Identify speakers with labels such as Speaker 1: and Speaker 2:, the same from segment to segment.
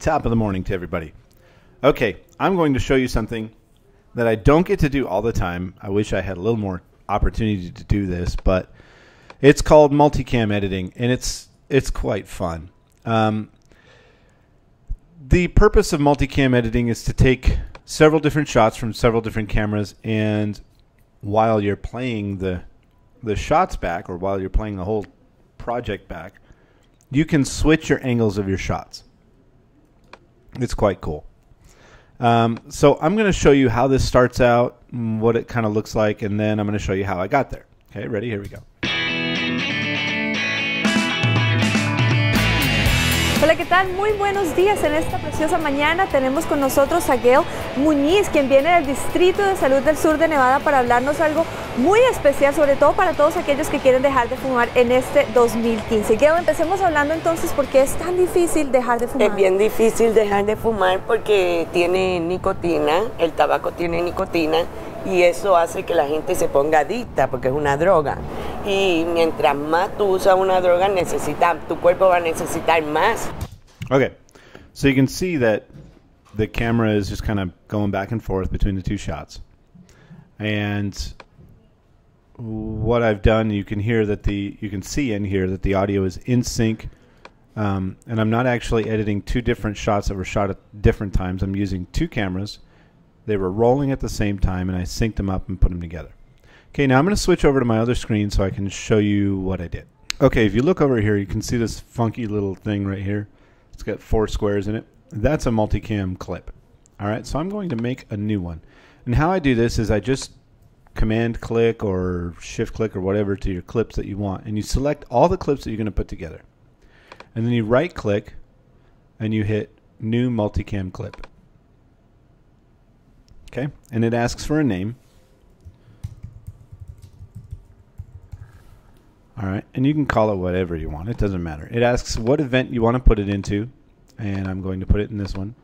Speaker 1: Top of the morning to everybody. Okay, I'm going to show you something that I don't get to do all the time. I wish I had a little more opportunity to do this, but it's called multicam editing, and it's quite fun. The purpose of multicam editing is to take several different shots from several different cameras, and while you're playing the shots back, or while you're playing the whole project back, you can switch your angles of your shots. It's quite cool. So I'm going to show you how this starts out, what it kind of looks like, and then I'm going to show you how I got there. Okay, ready? Here we go.
Speaker 2: Hola, ¿qué tal? Muy buenos días. En esta preciosa mañana tenemos con nosotros a Gail Muñiz, quien viene del Distrito de Salud del Sur de Nevada para hablarnos algo muy especial, sobre todo para todos aquellos que quieren dejar de fumar en este 2015. Gail, empecemos hablando entonces por qué es tan difícil dejar de fumar.
Speaker 3: Es bien difícil dejar de fumar porque tiene nicotina, el tabaco tiene nicotina, y eso hace que la gente se ponga adicta porque es una droga. Y mientras más tú usas una droga, tu cuerpo va a necesitar más.
Speaker 1: Okay, so you can see that the camera is just kind of going back and forth between the two shots. And what I've done, you can see in here that the audio is in sync. And I'm not actually editing two different shots that were shot at different times. I'm using two cameras. They were rolling at the same time, and I synced them up and put them together. Okay, now I'm going to switch over to my other screen so I can show you what I did. Okay, if you look over here, you can see this funky little thing right here. It's got 4 squares in it. That's a multicam clip. All right, so I'm going to make a new one. And how I do this is I just command click or shift click or whatever to your clips that you want, and you select all the clips that you're going to put together. And then you right click and you hit new multicam clip. Okay, and it asks for a name. All right, and you can call it whatever you want. It doesn't matter. It asks what event you want to put it into, and I'm going to put it in this one.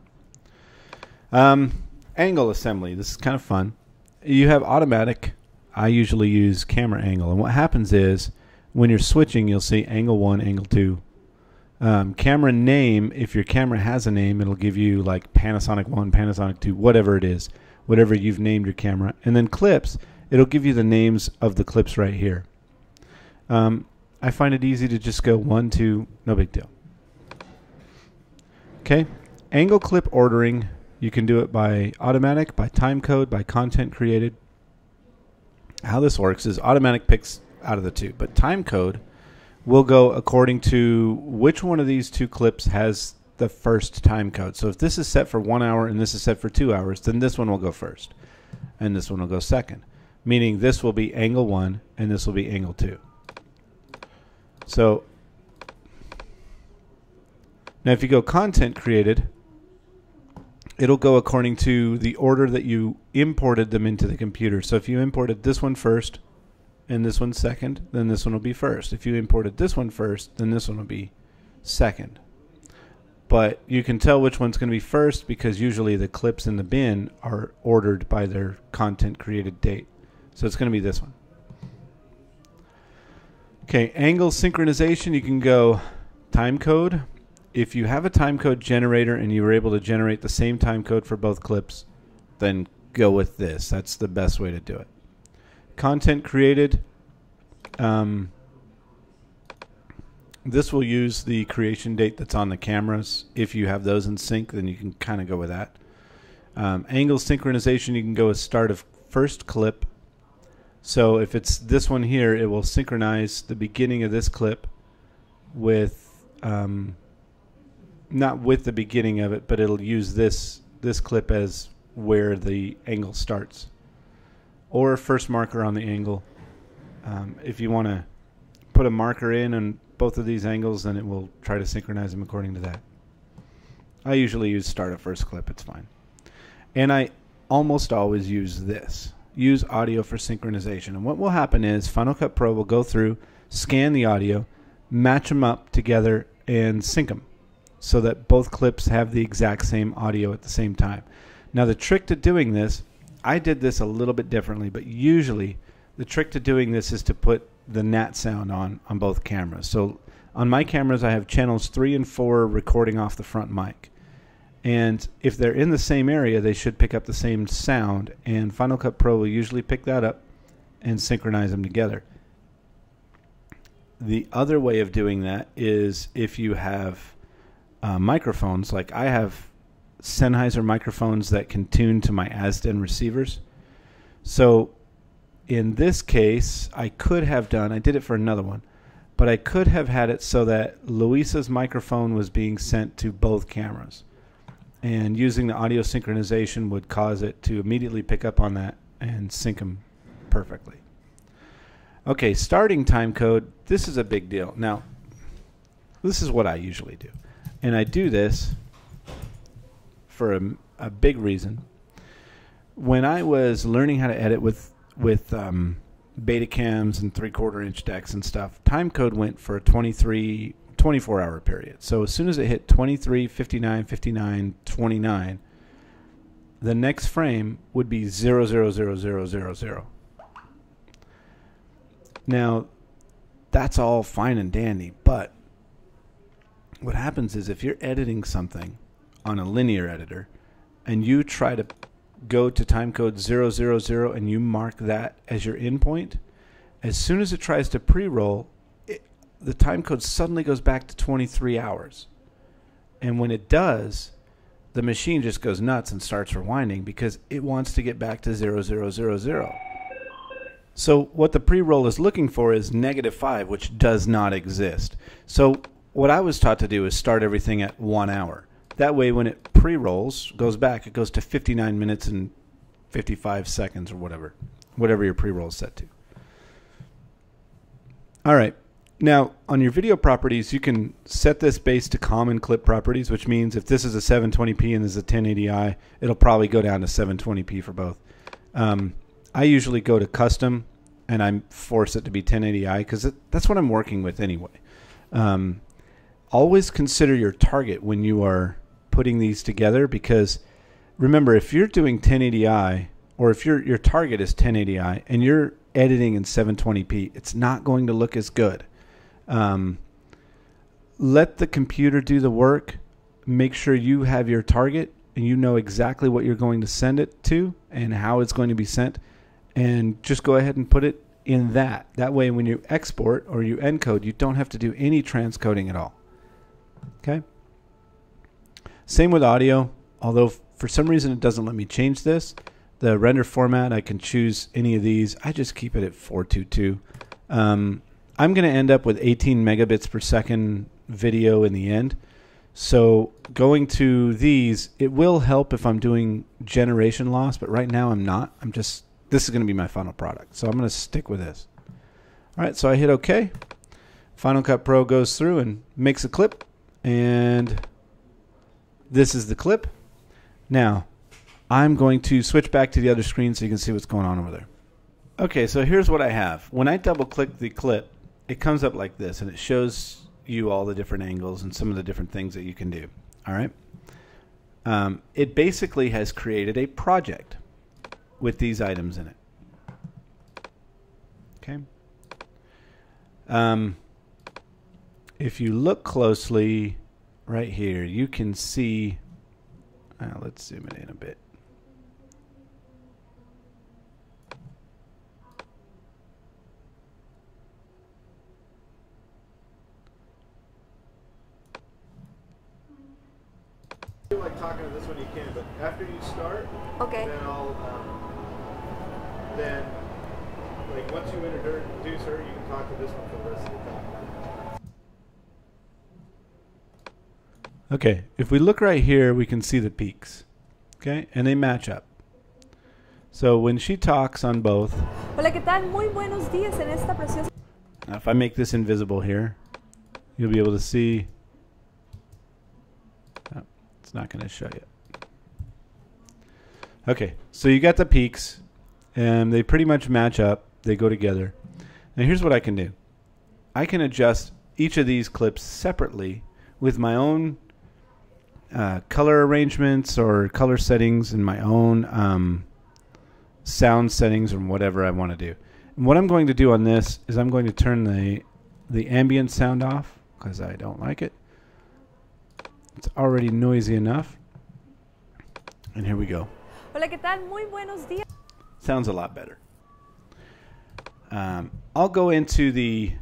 Speaker 1: Angle assembly. This is kind of fun. You have automatic. I usually use camera angle, and what happens is when you're switching, you'll see angle 1, angle 2. Camera name, if your camera has a name, it'll give you like Panasonic 1, Panasonic 2, whatever it is, whatever you've named your camera. And then clips, it'll give you the names of the clips right here. I find it easy to just go 1, 2, no big deal. Okay, angle clip ordering, you can do it by automatic, by timecode, by content created. How this works is automatic picks out of the two, but timecode will go according to which one of these two clips has the first timecode. So if this is set for 1 hour and this is set for 2 hours, then this one will go first, and this one will go second, meaning this will be angle 1 and this will be angle 2. So now if you go content created, it'll go according to the order that you imported them into the computer. So if you imported this one first and this one second, then this one will be first. If you imported this one first, then this one will be second. But you can tell which one's going to be first because usually the clips in the bin are ordered by their content created date. So it's going to be this one. Okay, angle synchronization, you can go timecode. If you have a timecode generator and you were able to generate the same timecode for both clips, then go with this. That's the best way to do it. Content created, this will use the creation date that's on the cameras. If you have those in sync, then you can kind of go with that. Angle synchronization, you can go with start of first clip. So if it's this one here, it will synchronize the beginning of this clip with, not with the beginning of it, but it'll use this clip as where the angle starts. Or first marker on the angle. If you want to put a marker in on both of these angles, then it will try to synchronize them according to that. I usually use start of first clip, it's fine. And I almost always use this. Use audio for synchronization. And what will happen is Final Cut Pro will go through, scan the audio, match them up together, and sync them so that both clips have the exact same audio at the same time. Now the trick to doing this, I did this a little bit differently, but usually the trick to doing this is to put the NAT sound on both cameras. So on my cameras I have channels 3 and 4 recording off the front mic. And if they're in the same area, they should pick up the same sound, and Final Cut Pro will usually pick that up and synchronize them together. The other way of doing that is if you have microphones, like I have Sennheiser microphones that can tune to my Asden receivers. So in this case, I could have done, I did it for another one, but I could have had it so that Luisa's microphone was being sent to both cameras. And using the audio synchronization would cause it to immediately pick up on that and sync them perfectly. Okay, starting timecode. This is a big deal. Now, this is what I usually do. And I do this for a big reason. When I was learning how to edit with Betacams and 3/4 inch decks and stuff, timecode went for a 24-hour period. So as soon as it hit 23, 59, 59, 29, the next frame would be 0, 0, 0, 0, 0, 0. Now, that's all fine and dandy, but what happens is if you're editing something on a linear editor and you try to go to timecode 0, 0, 0 and you mark that as your endpoint, as soon as it tries to pre-roll, the timecode suddenly goes back to 23 hours. And when it does, the machine just goes nuts and starts rewinding because it wants to get back to 0, 0, 0, 0. So what the pre-roll is looking for is -5, which does not exist. So what I was taught to do is start everything at 1 hour. That way when it pre-rolls, goes back, it goes to 59 minutes and 55 seconds or whatever your pre-roll is set to. All right. Now, on your video properties, you can set this base to common clip properties, which means if this is a 720p and this is a 1080i, it'll probably go down to 720p for both. I usually go to custom, and I force it to be 1080i because that's what I'm working with anyway. Always consider your target when you are putting these together because, remember, if you're doing 1080i or if your target is 1080i and you're editing in 720p, it's not going to look as good. Let the computer do the work. Make sure you have your target and you know exactly what you're going to send it to and how it's going to be sent, and just go ahead and put it in that. That way when you export or you encode, you don't have to do any transcoding at all. Okay? Same with audio, although for some reason it doesn't let me change this. The render format, I can choose any of these. I just keep it at 422. I'm going to end up with 18 megabits per second video in the end. So going to these, it will help if I'm doing generation loss, but right now I'm not. This is going to be my final product. So I'm going to stick with this. All right, so I hit OK. Final Cut Pro goes through and makes a clip, and this is the clip. Now, I'm going to switch back to the other screen so you can see what's going on over there. Okay, so here's what I have. When I double-click the clip, it comes up like this, and it shows you all the different angles and some of the different things that you can do. All right? It basically has created a project with these items in it. Okay? If you look closely right here, you can see, let's zoom it in a bit. Like talking to this one, you can, but after you start,
Speaker 2: Okay.
Speaker 1: then then like once you introduce her, you can talk to this one for the rest of the time. Okay, if we look right here, we can see the peaks, okay, and they match up. So when she talks on both,
Speaker 2: Hola, ¿qué tal? Muy buenos días en esta preciosa.
Speaker 1: now if I make this invisible here, you'll be able to see. It's not going to show you. Okay, so you got the peaks, and they pretty much match up. They go together. Now here's what I can do. I can adjust each of these clips separately with my own color arrangements or color settings and my own sound settings or whatever I want to do. And what I'm going to do on this is I'm going to turn the ambient sound off because I don't like it. It's already noisy enough. And here we go.
Speaker 2: Hola, ¿qué tal? Muy buenos días.
Speaker 1: Sounds a lot better. I'll go into the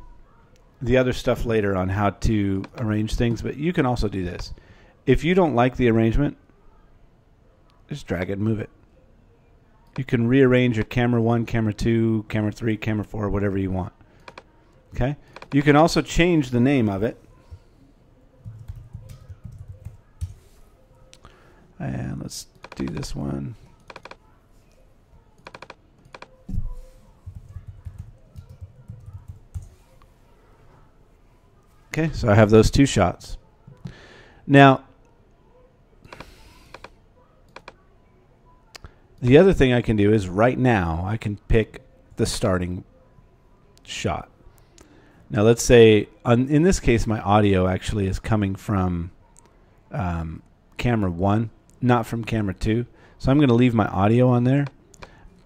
Speaker 1: other stuff later on how to arrange things, but you can also do this. If you don't like the arrangement, just drag it and move it. You can rearrange your camera 1, camera 2, camera 3, camera 4, whatever you want. Okay? You can also change the name of it. And let's do this one. Okay, so I have those two shots. Now, the other thing I can do is right now I can pick the starting shot. Now let's say, in this case, my audio actually is coming from camera 1, not from camera 2. So I'm going to leave my audio on there.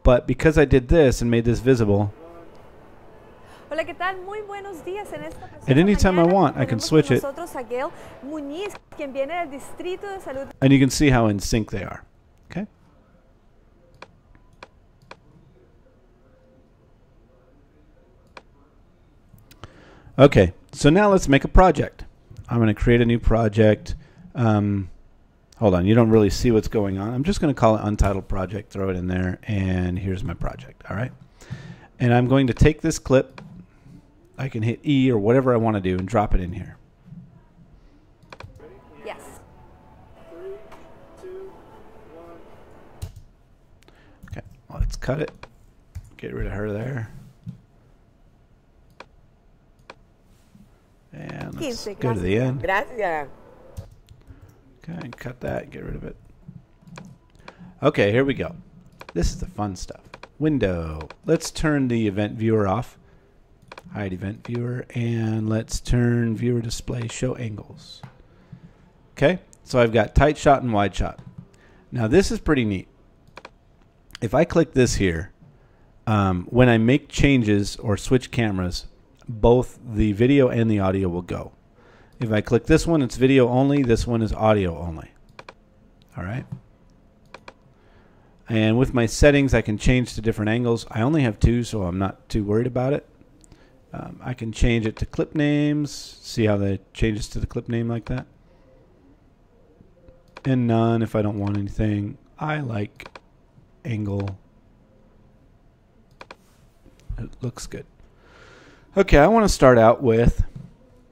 Speaker 1: But because I did this and made this visible,
Speaker 2: Hola, ¿qué tal? Muy buenos días. En esta
Speaker 1: at any time I want, I can switch it.
Speaker 2: Nosotros a Gail Muñiz, quien viene del Distrito de Salud.
Speaker 1: And you can see how in sync they are. Okay? Okay, so now let's make a project. I'm going to create a new project. Hold on, you don't really see what's going on. I'm just going to call it Untitled Project, throw it in there, and here's my project. All right? And I'm going to take this clip. I can hit E or whatever I want to do and drop it in here.
Speaker 2: Yes.
Speaker 1: 3, 2, 1. Okay, let's cut it. Get rid of her there. And let's go to the end.
Speaker 3: Gracias.
Speaker 1: Okay, and cut that, get rid of it. Okay, here we go. This is the fun stuff. Window. Let's turn the event viewer off. Hide event viewer, and let's turn viewer display show angles. Okay, so I've got tight shot and wide shot. Now this is pretty neat. If I click this here, when I make changes or switch cameras, both the video and the audio will go. If I click this one, it's video only. This one is audio only. All right. And with my settings, I can change to different angles. I only have 2, so I'm not too worried about it. I can change it to clip names. See how that changes to the clip name like that? And none if I don't want anything. I like angle. It looks good. Okay, I want to start out with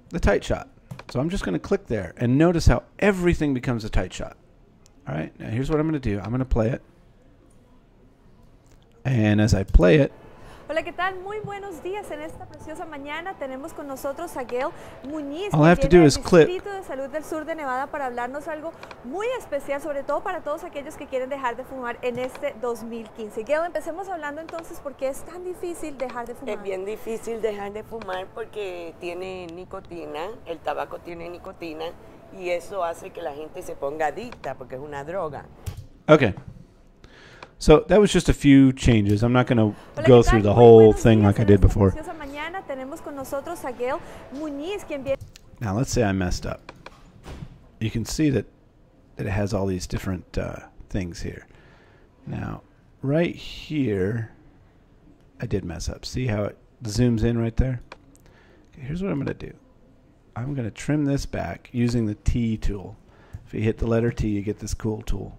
Speaker 1: the tight shot. So I'm just going to click there and notice how everything becomes a tight shot. All right, now here's what I'm going to do. I'm going to play it. And as I play it,
Speaker 2: Hola, ¿qué tal? Muy buenos días. En esta preciosa mañana tenemos con nosotros a Gail Muñiz,
Speaker 1: all I have to do is clip.
Speaker 2: Distrito de Salud del Sur de Nevada, para hablarnos algo muy especial, sobre todo para todos aquellos que quieren dejar de fumar en este 2015. Gail, empecemos hablando entonces por qué es tan difícil dejar de fumar.
Speaker 3: Es bien difícil dejar de fumar porque tiene nicotina, el tabaco tiene nicotina y eso hace que la gente se ponga adicta porque es una droga.
Speaker 1: okay. So that was just a few changes. I'm not going to go through the whole thing like I did before. Now let's say I messed up. You can see that it has all these different things here. Now right here, I did mess up. See how it zooms in right there? Okay, here's what I'm going to do. I'm going to trim this back using the T tool. If you hit the letter T, you get this cool tool.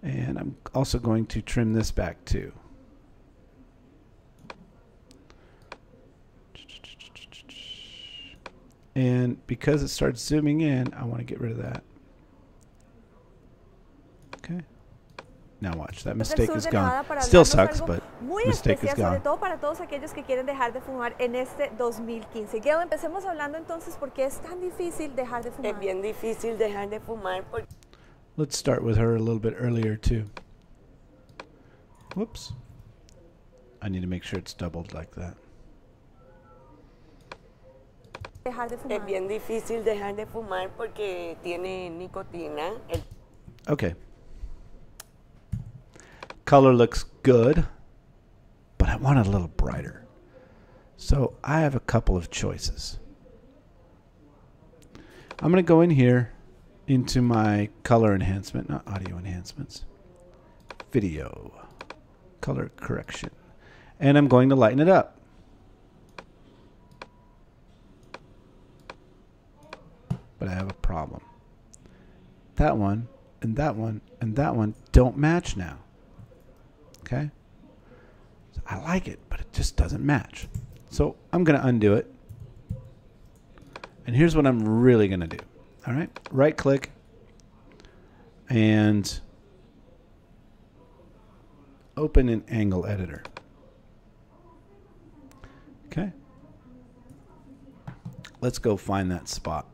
Speaker 1: And I'm also going to trim this back too. And because it starts zooming in, I want to get rid of that. Okay. Now watch, that mistake is gone. Still sucks, but mistake is gone.
Speaker 2: Sobre todo para todos aquellos que quieren dejar de fumar en este 2015. Gail, empecemos hablando entonces por qué es tan difícil dejar de fumar.
Speaker 3: Es bien difícil dejar de fumar porque
Speaker 1: let's start with her a little bit earlier too. Whoops. I need to make sure it's doubled like that.
Speaker 3: es bien difícil dejar de fumar porque tiene nicotina.
Speaker 1: Okay. Color looks good, but I want it a little brighter. So I have a couple of choices. I'm going to go in here into my color enhancement, not audio enhancements, video, color correction. And I'm going to lighten it up. But I have a problem. That one, and that one, and that one don't match now. Okay? So I like it, but it just doesn't match. So I'm going to undo it. And here's what I'm really going to do. All right? Right click and open an angle editor. Okay? Let's go find that spot.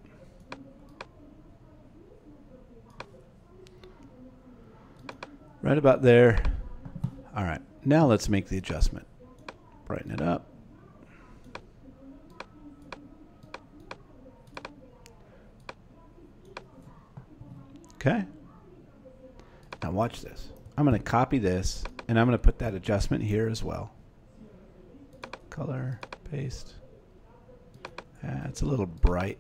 Speaker 1: Right about there. All right. Now let's make the adjustment. Brighten it up. Okay. Now watch this. I'm going to copy this and I'm going to put that adjustment here as well. Color, paste. It's a little bright.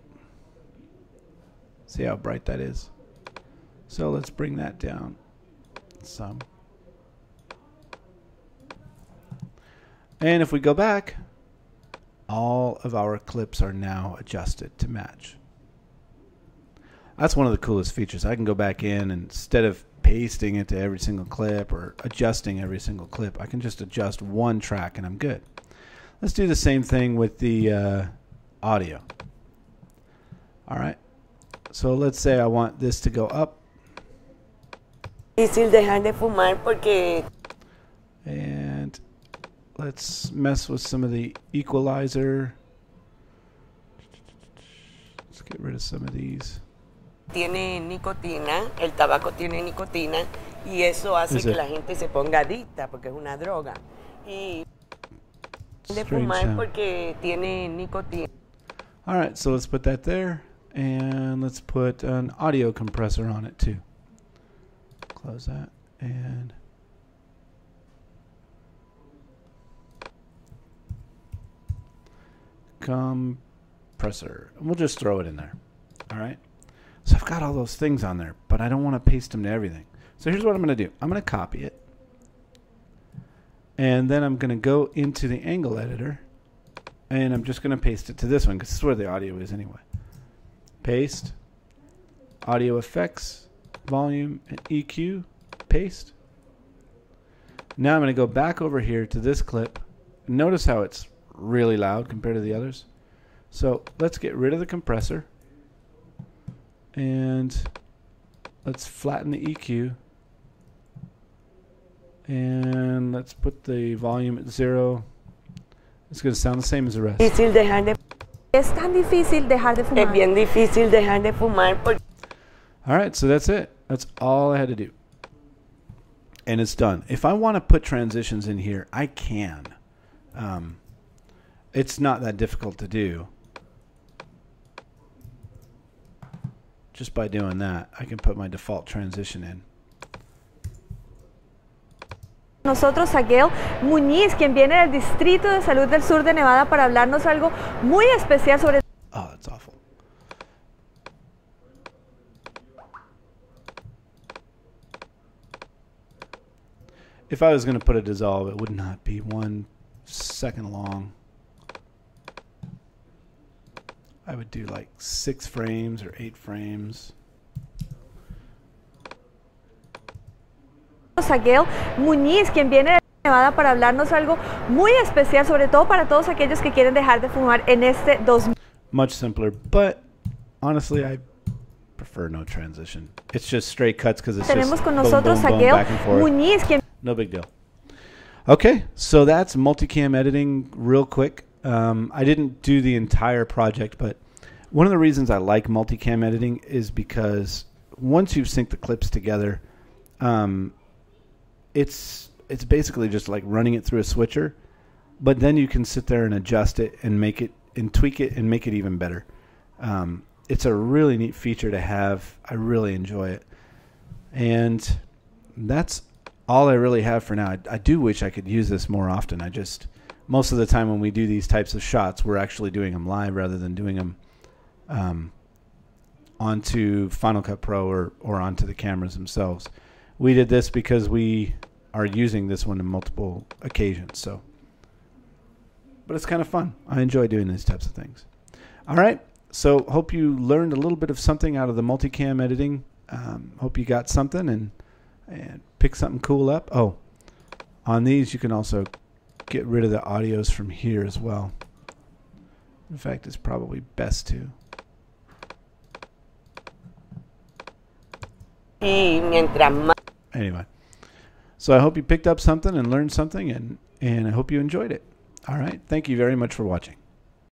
Speaker 1: See how bright that is? So let's bring that down some. And if we go back, all of our clips are now adjusted to match. That's one of the coolest features. I can go back in and instead of pasting it to every single clip or adjusting every single clip, I can just adjust one track and I'm good. Let's do the same thing with the audio. All right. So let's say I want this to go up.
Speaker 3: Difícil dejar de fumar porque
Speaker 1: And let's mess with some of the equalizer. Let's get rid of some of these.
Speaker 3: tiene nicotina, el tabaco tiene nicotina y eso hace que la gente se ponga adicta porque es una droga. Y de fumar porque tiene nicotina.
Speaker 1: All right, so let's put that there and let's put an audio compressor on it too. Close that and compressor. And we'll just throw it in there. All right. So I've got all those things on there, but I don't want to paste them to everything. So here's what I'm going to do. I'm going to copy it. And then I'm going to go into the angle editor. And I'm just going to paste it to this one because this is where the audio is anyway. Paste. Audio effects. Volume and EQ. Paste. Now I'm going to go back over here to this clip. Notice how it's really loud compared to the others. So let's get rid of the compressor. And let's flatten the EQ. And let's put the volume at 0. It's going to sound the same as the rest.
Speaker 2: Es tan difícil dejar de fumar.
Speaker 3: Es bien difícil dejar de fumar.
Speaker 1: All right, so that's it. That's all I had to do. And it's done. If I want to put transitions in here, I can. It's not that difficult to do. Just by doing that, I can put my default transition in.
Speaker 2: Nosotros a Gail Muñiz, quien viene del Distrito de Salud del Sur de Nevada para hablarnos algo muy especial sobre...
Speaker 1: Oh, that's awful. If I was going to put a dissolve, it would not be 1 second long. I would do like 6 frames or 8 frames.
Speaker 2: A Gail Muñiz, quien viene de Nevada para hablarnos algo muy especial, sobre todo para todos aquellos que quieren dejar de fumar en este 2000.
Speaker 1: Much simpler, but honestly, I prefer no transition. It's just straight cuts because it's
Speaker 2: Tenemos
Speaker 1: just
Speaker 2: con
Speaker 1: boom,
Speaker 2: nosotros
Speaker 1: boom,
Speaker 2: a
Speaker 1: boom,
Speaker 2: Gail
Speaker 1: back and forth.
Speaker 2: Muñiz, quien...
Speaker 1: No big deal. Okay, so that's multicam editing real quick. I didn't do the entire project, but one of the reasons I like multicam editing is because once you've synced the clips together, it's basically just like running it through a switcher, but then you can sit there and adjust it and make it and tweak it and make it even better. It's a really neat feature to have. I really enjoy it. And that's all I really have for now. I do wish I could use this more often. Most of the time when we do these types of shots, we're actually doing them live rather than doing them onto Final Cut Pro or onto the cameras themselves. We did this because we are using this one in multiple occasions. So, but it's kind of fun. I enjoy doing these types of things. All right. So hope you learned a little bit of something out of the multicam editing. Hope you got something and pick something cool up. Oh, on these you can also get rid of the audios from here as well. In fact, it's probably best to. Anyway, so I hope you picked up something and learned something, and I hope you enjoyed it. All right. Thank you very much for watching.